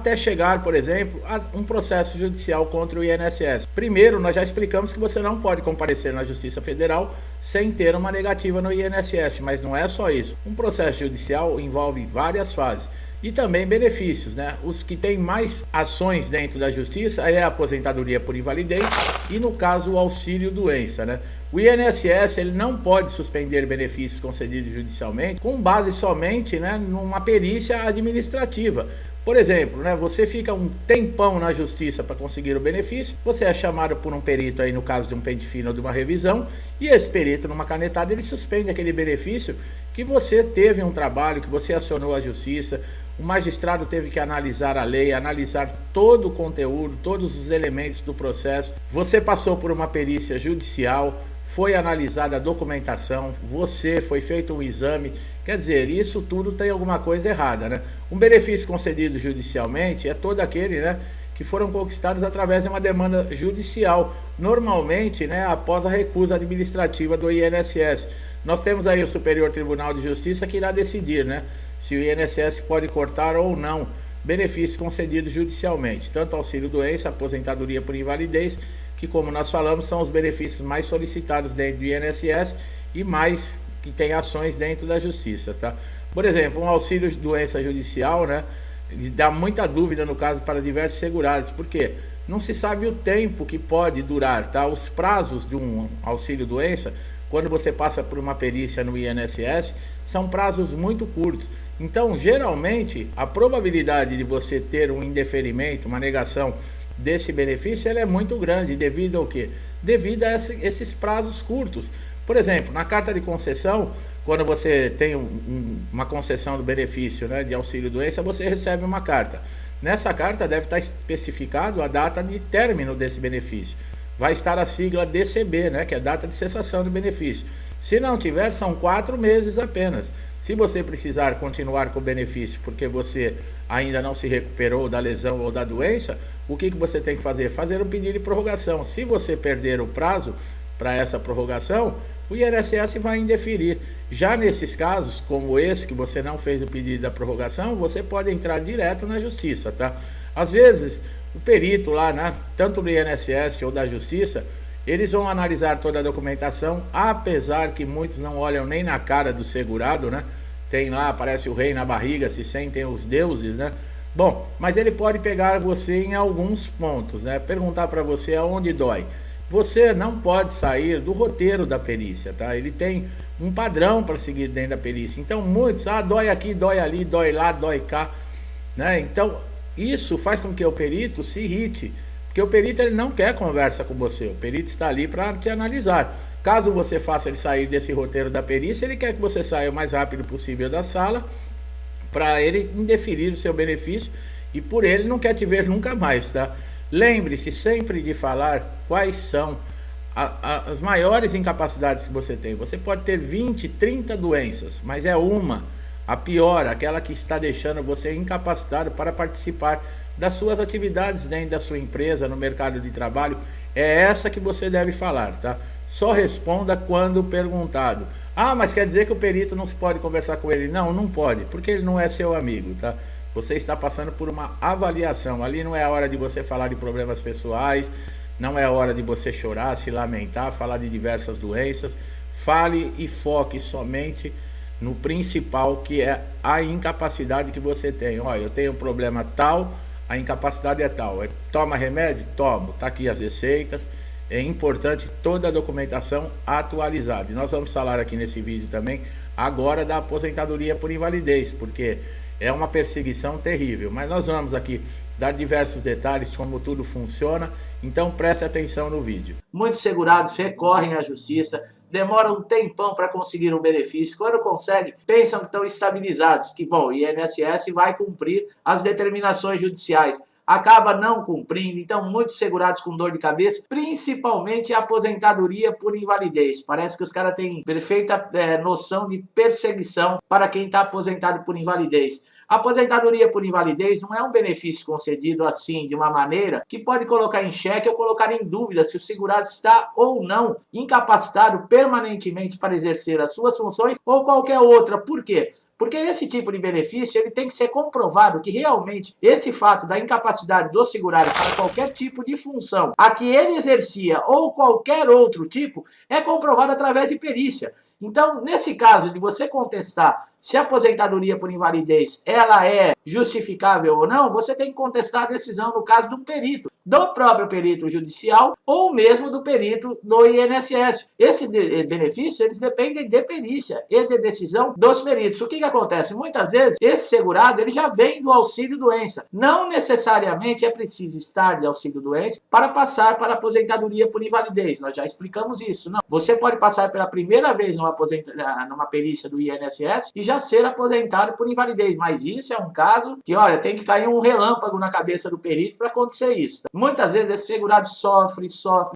até chegar, por exemplo, a um processo judicial contra o INSS. Primeiro, nós já explicamos que você não pode comparecer na Justiça Federal sem ter uma negativa no INSS, mas não é só isso. Um processo judicial envolve várias fases. E também benefícios, né? Os que têm mais ações dentro da justiça é a aposentadoria por invalidez e, no caso, o auxílio-doença, né? O INSS ele não pode suspender benefícios concedidos judicialmente com base somente, né, numa perícia administrativa. Por exemplo, né, você fica um tempão na justiça para conseguir o benefício, você é chamado por um perito aí no caso de um pente fino ou de uma revisão, e esse perito numa canetada ele suspende aquele benefício que você teve um trabalho, que você acionou a justiça, o magistrado teve que analisar a lei, analisar todo o conteúdo, todos os elementos do processo, você passou por uma perícia judicial, foi analisada a documentação, foi feito um exame, quer dizer, isso tudo tem alguma coisa errada, né? Um benefício concedido judicialmente é todo aquele, né, que foram conquistados através de uma demanda judicial, normalmente, né, após a recusa administrativa do INSS. Nós temos aí o Superior Tribunal de Justiça que irá decidir, né, se o INSS pode cortar ou não benefícios concedidos judicialmente, tanto auxílio-doença, aposentadoria por invalidez, que, como nós falamos, são os benefícios mais solicitados dentro do INSS e mais que tem ações dentro da justiça, tá? Por exemplo, um auxílio-doença judicial, né, dá muita dúvida no caso para diversos segurados, porque não se sabe o tempo que pode durar, tá? Os prazos de um auxílio-doença, quando você passa por uma perícia no INSS, são prazos muito curtos. Então, geralmente, a probabilidade de você ter um indeferimento, uma negação desse benefício, ela é muito grande, devido ao quê? Devido a esses prazos curtos. Por exemplo, na carta de concessão, quando você tem uma concessão do benefício, né, de auxílio-doença, você recebe uma carta. Nessa carta deve estar especificado a data de término desse benefício. Vai estar a sigla DCB, né, que é a data de cessação do benefício. Se não tiver, são 4 meses apenas. Se você precisar continuar com o benefício porque você ainda não se recuperou da lesão ou da doença, o que você tem que fazer? Fazer um pedido de prorrogação. Se você perder o prazo para essa prorrogação, o INSS vai indeferir. Já nesses casos, como esse, que você não fez o pedido da prorrogação, você pode entrar direto na justiça, tá? Às vezes, o perito lá, né, tanto do INSS ou da justiça, eles vão analisar toda a documentação, apesar que muitos não olham nem na cara do segurado, né? Tem lá, aparece o rei na barriga, se sentem os deuses, né? Bom, mas ele pode pegar você em alguns pontos, né? Perguntar para você aonde dói. Você não pode sair do roteiro da perícia, tá? Ele tem um padrão para seguir dentro da perícia. Então, muitos, dói aqui, dói ali, dói lá, dói cá, né? Então, isso faz com que o perito se irrite, porque o perito ele não quer conversa com você, o perito está ali para te analisar. Caso você faça ele sair desse roteiro da perícia, ele quer que você saia o mais rápido possível da sala, para ele indeferir o seu benefício, e por ele não quer te ver nunca mais, tá? Lembre-se sempre de falar quais são as maiores incapacidades que você tem. Você pode ter 20, 30 doenças, mas é uma, a pior, aquela que está deixando você incapacitado para participar das suas atividades dentro da sua empresa, no mercado de trabalho. É essa que você deve falar, tá? Só responda quando perguntado. Mas quer dizer que o perito não se pode conversar com ele? Não, não pode, porque ele não é seu amigo, tá? Você está passando por uma avaliação. Ali não é a hora de você falar de problemas pessoais, não é a hora de você chorar, se lamentar, falar de diversas doenças. Fale e foque somente no principal, que é a incapacidade que você tem. Olha, eu tenho um problema tal, a incapacidade é tal. Toma remédio? Tomo. Está aqui as receitas. É importante toda a documentação atualizada. E nós vamos falar aqui nesse vídeo também agora da aposentadoria por invalidez, porque é uma perseguição terrível. Mas nós vamos aqui dar diversos detalhes de como tudo funciona. Então preste atenção no vídeo. Muitos segurados recorrem à justiça, demoram um tempão para conseguir um benefício. Quando conseguem, pensam que estão estabilizados, que bom, o INSS vai cumprir as determinações judiciais. Acaba não cumprindo, então muitos segurados com dor de cabeça, principalmente a aposentadoria por invalidez. Parece que os caras têm perfeita noção de perseguição para quem está aposentado por invalidez. A aposentadoria por invalidez não é um benefício concedido assim, de uma maneira que pode colocar em xeque ou colocar em dúvida se o segurado está ou não incapacitado permanentemente para exercer as suas funções ou qualquer outra. Por quê? Porque esse tipo de benefício ele tem que ser comprovado que realmente esse fato da incapacidade do segurado para qualquer tipo de função a que ele exercia ou qualquer outro tipo é comprovado através de perícia. Então, nesse caso de você contestar se a aposentadoria por invalidez ela é justificável ou não, você tem que contestar a decisão no caso do perito, do próprio perito judicial ou mesmo do perito do INSS. Esses benefícios eles dependem de perícia e de decisão dos peritos. O que acontece? Muitas vezes esse segurado ele já vem do auxílio-doença. Não necessariamente é preciso estar de auxílio-doença para passar para a aposentadoria por invalidez. Nós já explicamos isso. Não. Você pode passar pela primeira vez numa perícia do INSS e já ser aposentado por invalidez. Mas isso é um caso que, olha, tem que cair um relâmpago na cabeça do perito para acontecer isso. Muitas vezes esse segurado sofre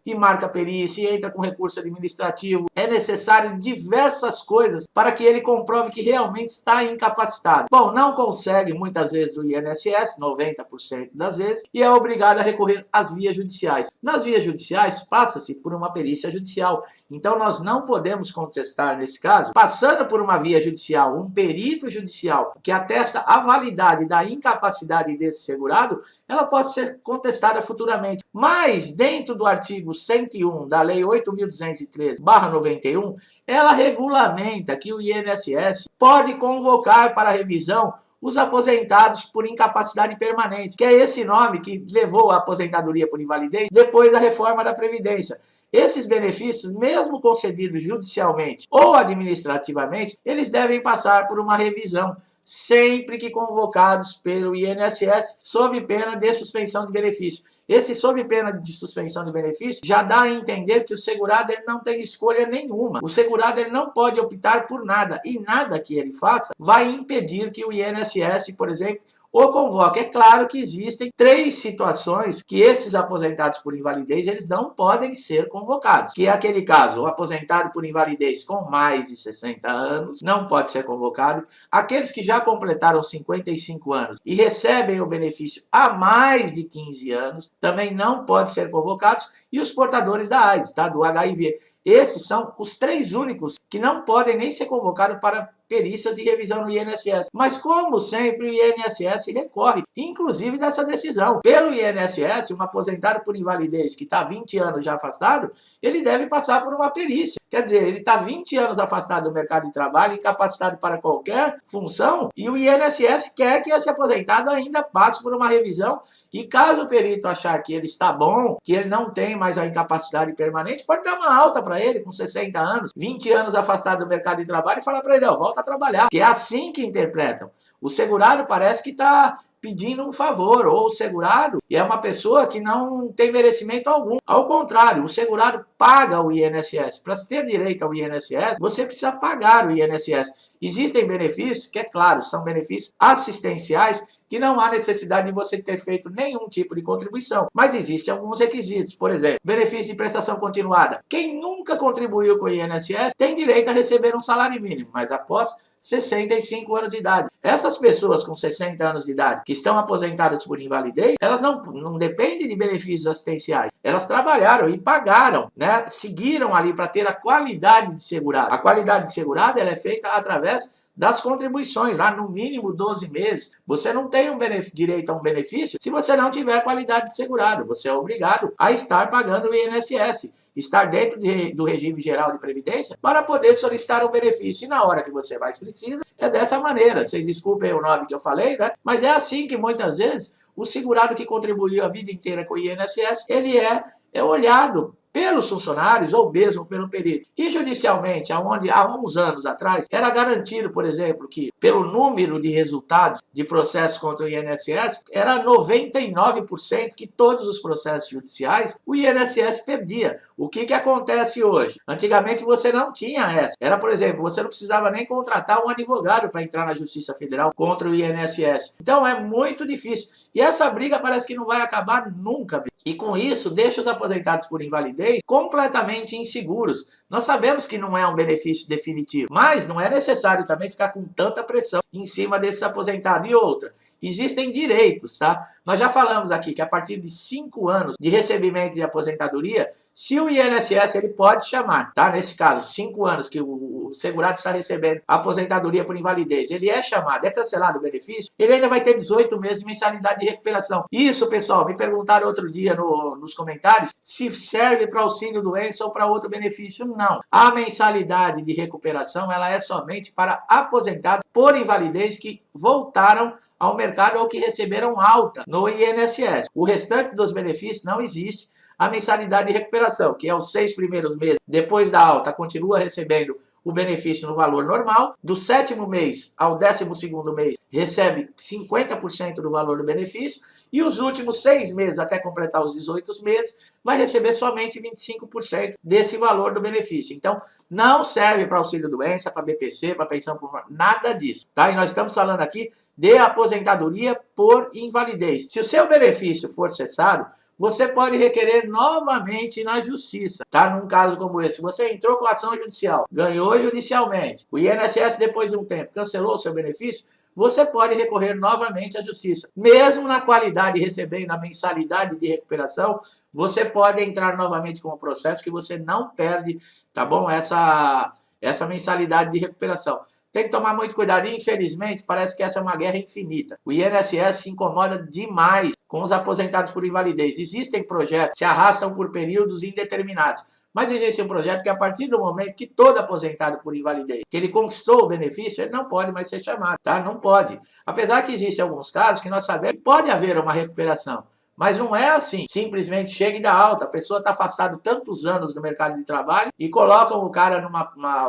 e marca perícia e entra com recurso administrativo. É necessário diversas coisas para que ele comprove que realmente está incapacitado. Bom, não consegue muitas vezes o INSS, 90% das vezes, e é obrigado a recorrer às vias judiciais. Nas vias judiciais, passa-se por uma perícia judicial. Então, nós não podemos contestar, nesse caso, passando por uma via judicial, um perito judicial que atesta a validade da incapacidade desse segurado, ela pode ser contestada futuramente. Mas, dentro do artigo 101 da Lei 8.213/91, ela regulamenta que o INSS pode convocar para revisão os aposentados por incapacidade permanente, que é esse nome que levou à aposentadoria por invalidez depois da reforma da Previdência. Esses benefícios, mesmo concedidos judicialmente ou administrativamente, eles devem passar por uma revisão, sempre que convocados pelo INSS, sob pena de suspensão de benefício. Esse sob pena de suspensão de benefício já dá a entender que o segurado ele não tem escolha nenhuma. O segurado ele não pode optar por nada, e nada que ele faça vai impedir que o INSS, por exemplo, o convoque. É claro que existem 3 situações que esses aposentados por invalidez eles não podem ser convocados, que é aquele caso, o aposentado por invalidez com mais de 60 anos não pode ser convocado, aqueles que já completaram 55 anos e recebem o benefício há mais de 15 anos também não podem ser convocados, e os portadores da AIDS, tá? Do HIV. Esses são os 3 únicos que não podem nem ser convocados para perícias de revisão no INSS. Mas, como sempre, o INSS recorre, inclusive, dessa decisão. Pelo INSS, um aposentado por invalidez que está 20 anos já afastado, ele deve passar por uma perícia. Quer dizer, ele está 20 anos afastado do mercado de trabalho, incapacitado para qualquer função, e o INSS quer que esse aposentado ainda passe por uma revisão, e caso o perito achar que ele está bom, que ele não tem mais a incapacidade permanente, pode dar uma alta para ele com 60 anos, 20 anos afastado do mercado de trabalho, e falar para ele, ó, volta a trabalhar, que é assim que interpretam. O segurado parece que está pedindo um favor, ou o segurado é uma pessoa que não tem merecimento algum. Ao contrário, o segurado paga o INSS. Para ter direito ao INSS, você precisa pagar o INSS. Existem benefícios que, é claro, são benefícios assistenciais, que não há necessidade de você ter feito nenhum tipo de contribuição. Mas existem alguns requisitos. Por exemplo, benefício de prestação continuada. Quem nunca contribuiu com o INSS tem direito a receber um salário mínimo, mas após 65 anos de idade. Essas pessoas com 60 anos de idade que estão aposentadas por invalidez, elas não dependem de benefícios assistenciais. Elas trabalharam e pagaram, né? Seguiram ali para ter a qualidade de segurado. A qualidade de segurado ela é feita através das contribuições, lá no mínimo 12 meses. Você não tem direito a um benefício se você não tiver qualidade de segurado. Você é obrigado a estar pagando o INSS, estar dentro do regime geral de previdência para poder solicitar um benefício. E na hora que você mais precisa, é dessa maneira. Vocês desculpem o nome que eu falei, né? Mas é assim que muitas vezes o segurado que contribuiu a vida inteira com o INSS, ele é olhado pelos funcionários ou mesmo pelo perito. E judicialmente, onde há uns anos atrás, era garantido, por exemplo, que pelo número de resultados de processos contra o INSS, era 99% que todos os processos judiciais o INSS perdia. O que acontece hoje? Antigamente você não tinha essa. Era, por exemplo, você não precisava nem contratar um advogado para entrar na Justiça Federal contra o INSS. Então é muito difícil. E essa briga parece que não vai acabar nunca. E com isso, deixa os aposentados por invalidez invalidez completamente inseguros. Nós sabemos que não é um benefício definitivo, mas não é necessário também ficar com tanta pressão em cima desses aposentados. E outra, existem direitos, tá? Nós já falamos aqui que a partir de 5 anos de recebimento de aposentadoria, se o INSS ele pode chamar, tá? Nesse caso, 5 anos que o segurado está recebendo aposentadoria por invalidez, ele é chamado, é cancelado o benefício, ele ainda vai ter 18 meses de mensalidade de recuperação. Isso, pessoal, me perguntaram outro dia nos comentários se serve para auxílio doença ou para outro benefício. Não. A mensalidade de recuperação ela é somente para aposentados por invalidez que voltaram ao mercado ou que receberam alta no INSS. O restante dos benefícios não existe a mensalidade de recuperação, que é os 6 primeiros meses depois da alta, continua recebendo o benefício no valor normal. Do 7º mês ao 12º mês, recebe 50% do valor do benefício. E os últimos 6 meses, até completar os 18 meses, vai receber somente 25% desse valor do benefício. Então, não serve para auxílio-doença, para BPC, para pensão por nada disso. Tá? E nós estamos falando aqui de aposentadoria por invalidez. Se o seu benefício for cessado, você pode requerer novamente na justiça, tá? Num caso como esse, você entrou com ação judicial, ganhou judicialmente, o INSS depois de um tempo cancelou o seu benefício, você pode recorrer novamente à justiça. Mesmo na qualidade recebendo a mensalidade de recuperação, você pode entrar novamente com o processo que você não perde, tá bom? Essa mensalidade de recuperação. Tem que tomar muito cuidado. E, infelizmente, parece que essa é uma guerra infinita. O INSS se incomoda demais com os aposentados por invalidez. Existem projetos que se arrastam por períodos indeterminados. Mas existe um projeto que, a partir do momento que todo aposentado por invalidez, que ele conquistou o benefício, ele não pode mais ser chamado, tá? Não pode. Apesar que existem alguns casos que nós sabemos que pode haver uma recuperação. Mas não é assim, simplesmente chega e dá alta. A pessoa está afastada tantos anos do mercado de trabalho e colocam o cara,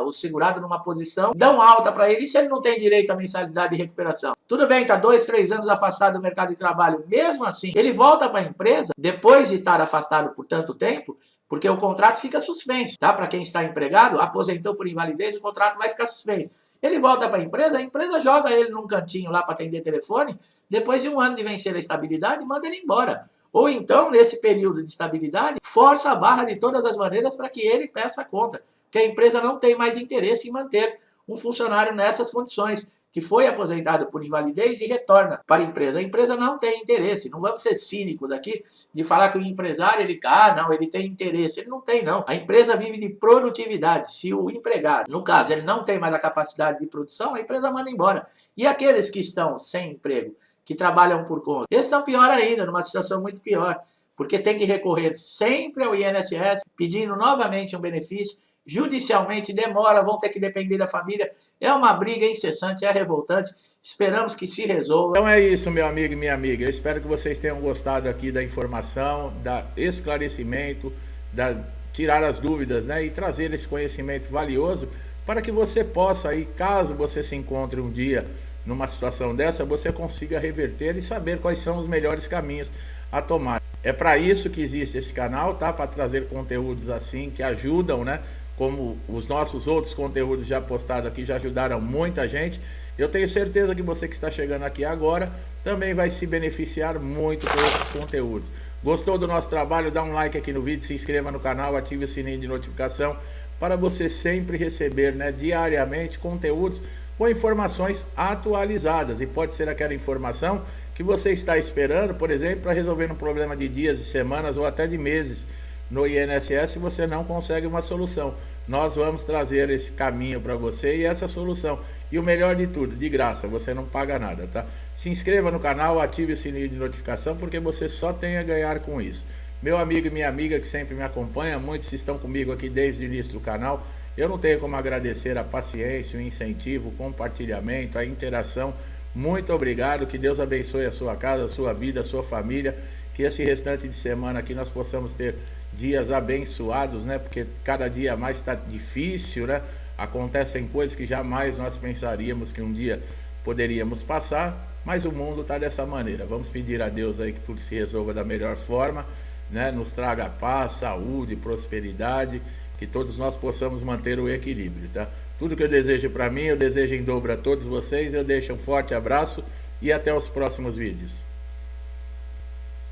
o segurado numa posição, dão alta para ele. E se ele não tem direito à mensalidade de recuperação? Tudo bem, está 2, 3 anos afastado do mercado de trabalho. Mesmo assim, ele volta para a empresa, depois de estar afastado por tanto tempo, porque o contrato fica suspenso, tá? Para quem está empregado, aposentou por invalidez, o contrato vai ficar suspenso. Ele volta para a empresa joga ele num cantinho lá para atender telefone, depois de 1 ano de vencer a estabilidade, manda ele embora. Ou então, nesse período de estabilidade, força a barra de todas as maneiras para que ele peça a conta, que a empresa não tem mais interesse em manter um funcionário nessas condições, que foi aposentado por invalidez e retorna para a empresa. A empresa não tem interesse, não vamos ser cínicos aqui de falar que o empresário, ele tem interesse. Ele não tem, não. A empresa vive de produtividade. Se o empregado, no caso, ele não tem mais a capacidade de produção, a empresa manda embora. E aqueles que estão sem emprego, que trabalham por conta, eles estão pior ainda, numa situação muito pior, porque tem que recorrer sempre ao INSS, pedindo novamente um benefício. Judicialmente demora, vão ter que depender da família. É uma briga incessante, é revoltante. Esperamos que se resolva. Então é isso, meu amigo e minha amiga. Eu espero que vocês tenham gostado aqui da informação, da esclarecimento, da tirar as dúvidas, né? E trazer esse conhecimento valioso para que você possa, aí, caso você se encontre um dia numa situação dessa, você consiga reverter e saber quais são os melhores caminhos a tomar. É para isso que existe esse canal, tá? Para trazer conteúdos assim que ajudam, né? Como os nossos outros conteúdos já postados aqui já ajudaram muita gente. Eu tenho certeza que você que está chegando aqui agora também vai se beneficiar muito com esses conteúdos. Gostou do nosso trabalho? Dá um like aqui no vídeo, se inscreva no canal, ative o sininho de notificação para você sempre receber, né, diariamente conteúdos com informações atualizadas. E pode ser aquela informação que você está esperando, por exemplo, para resolver um problema de dias, de semanas ou até de meses no INSS, e você não consegue uma solução. Nós vamos trazer esse caminho para você e essa solução. E o melhor de tudo, de graça, você não paga nada, tá? Se inscreva no canal, ative o sininho de notificação, porque você só tem a ganhar com isso. Meu amigo e minha amiga que sempre me acompanha, muitos estão comigo aqui desde o início do canal. Eu não tenho como agradecer a paciência, o incentivo, o compartilhamento, a interação. Muito obrigado, que Deus abençoe a sua casa, a sua vida, a sua família. Que esse restante de semana aqui nós possamos ter dias abençoados, né? Porque cada dia mais está difícil, né? Acontecem coisas que jamais nós pensaríamos que um dia poderíamos passar, mas o mundo está dessa maneira. Vamos pedir a Deus aí que tudo se resolva da melhor forma, né? Nos traga paz, saúde, prosperidade, que todos nós possamos manter o equilíbrio, tá? Tudo que eu desejo para mim, eu desejo em dobro a todos vocês. Eu deixo um forte abraço e até os próximos vídeos.